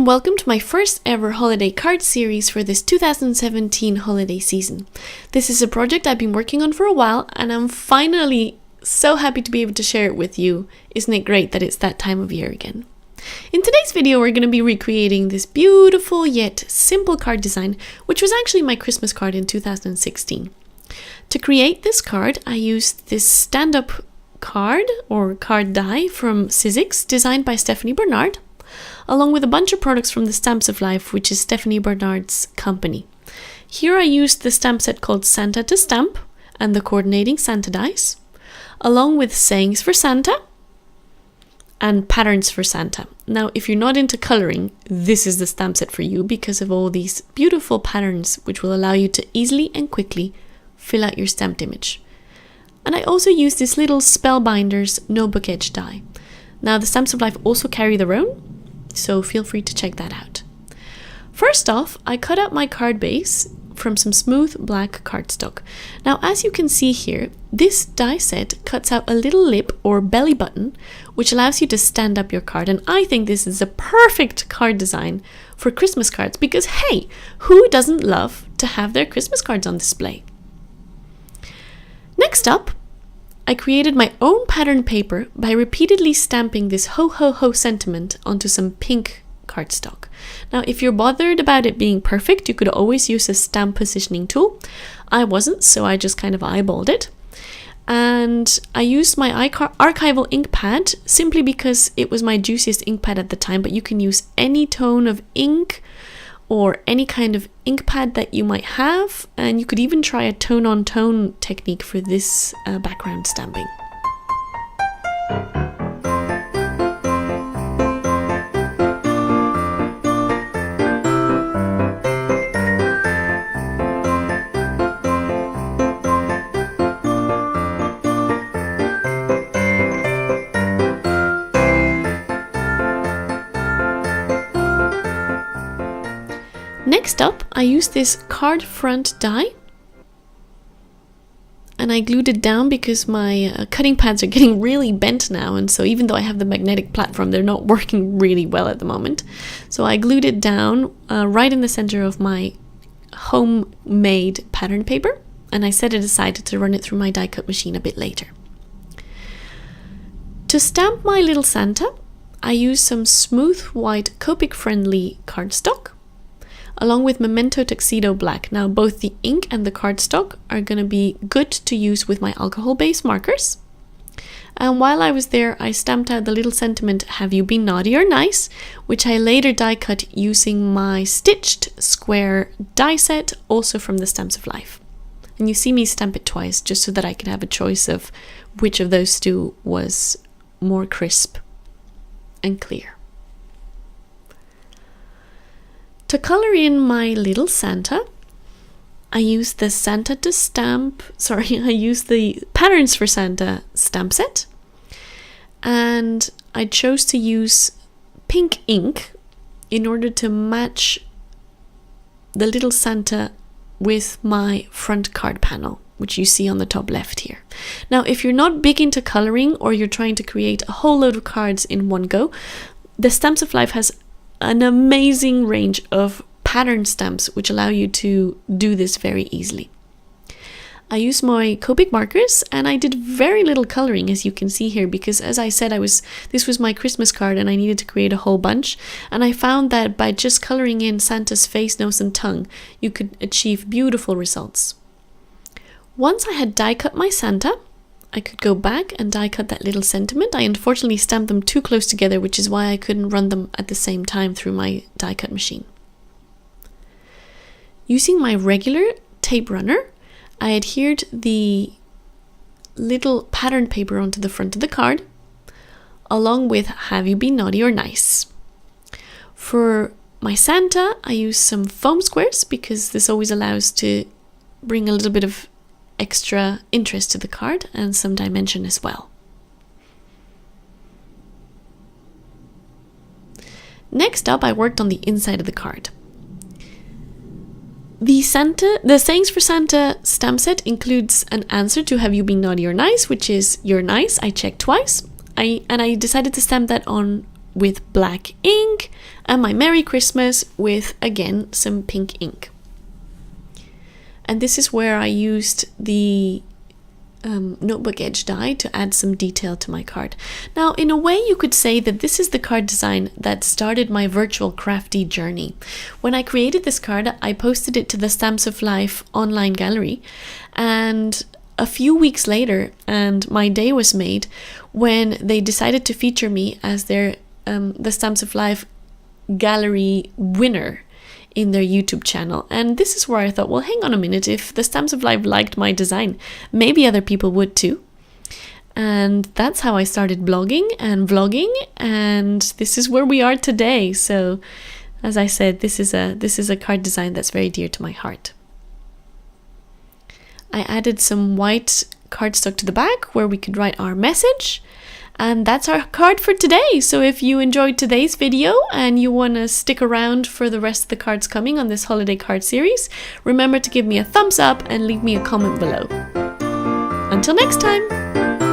and welcome to my first ever holiday card series for this 2017 holiday season. This is a project I've been working on for a while and I'm finally so happy to be able to share it with you. Isn't it great that it's that time of year again? In today's video, we're going to be recreating this beautiful yet simple card design, which was actually my Christmas card in 2016. To create this card, I used this stand-up card or card die from Sizzix, designed by Stephanie Bernard, along with a bunch of products from the Stamps of Life, which is Stephanie Bernard's company. Here I used the stamp set called Santa to Stamp and the coordinating Santa dies, along with sayings for Santa and patterns for Santa. Now, if you're not into coloring, this is the stamp set for you because of all these beautiful patterns which will allow you to easily and quickly fill out your stamped image. And I also used this little Spellbinders notebook edge die. Now, the Stamps of Life also carry their own, so feel free to check that out. First off, I cut out my card base from some smooth black cardstock. Now, as you can see here, this die set cuts out a little lip or belly button, which allows you to stand up your card. And I think this is a perfect card design for Christmas cards because, hey, who doesn't love to have their Christmas cards on display? Next up, I created my own pattern paper by repeatedly stamping this ho ho ho sentiment onto some pink cardstock. Now, if you're bothered about it being perfect, you could always use a stamp positioning tool. I wasn't, so I just kind of eyeballed it. And I used my archival ink pad simply because it was my juiciest ink pad at the time, but you can use any tone of ink or any kind of ink pad that you might have, and you could even try a tone-on-tone technique for this background stamping. Next up, I used this card front die and I glued it down because my cutting pads are getting really bent now, and so even though I have the magnetic platform, they're not working really well at the moment. So I glued it down right in the center of my homemade pattern paper, and I set it aside to run it through my die cut machine a bit later. To stamp my little Santa, I used some smooth white Copic friendly cardstock, along with Memento Tuxedo Black. Now, both the ink and the cardstock are going to be good to use with my alcohol-based markers. And while I was there, I stamped out the little sentiment, "Have you been naughty or nice?" which I later die cut using my stitched square die set, also from the Stamps of Life. And you see me stamp it twice, just so that I could have a choice of which of those two was more crisp and clear. To color in my little Santa, I used the I used the Patterns for Santa stamp set, and I chose to use pink ink in order to match the little Santa with my front card panel, which you see on the top left here. Now, if you're not big into coloring or you're trying to create a whole load of cards in one go, the Stamps of Life has an amazing range of pattern stamps which allow you to do this very easily. I used my Copic markers and I did very little coloring, as you can see here, because as I said, this was my Christmas card and I needed to create a whole bunch, and I found that by just coloring in Santa's face, nose and tongue, you could achieve beautiful results. Once I had die cut my Santa, I could go back and die cut that little sentiment. I unfortunately stamped them too close together, which is why I couldn't run them at the same time through my die cut machine. Using my regular tape runner, I adhered the little pattern paper onto the front of the card, along with "Have you been naughty or nice?" For my Santa, I used some foam squares because this always allows to bring a little bit of extra interest to the card and some dimension as well. Next up, I worked on the inside of the card. The Sayings for Santa stamp set includes an answer to "Have you been naughty or nice?", which is "You're nice, I checked twice." I decided to stamp that on with black ink, and my Merry Christmas with, again, some pink ink. And this is where I used the notebook edge die to add some detail to my card. Now, in a way, you could say that this is the card design that started my virtual crafty journey. When I created this card, I posted it to the Stamps of Life online gallery, and a few weeks later, and my day was made when they decided to feature me as their the Stamps of Life gallery winner in their YouTube channel. And this is where I thought, well, hang on a minute, if the Stamps of Life liked my design, maybe other people would too. And that's how I started blogging and vlogging, and this is where we are today. So as I said, this is a card design that's very dear to my heart. I added some white cardstock to the back where we could write our message. And that's our card for today. So if you enjoyed today's video and you want to stick around for the rest of the cards coming on this holiday card series, remember to give me a thumbs up and leave me a comment below. Until next time!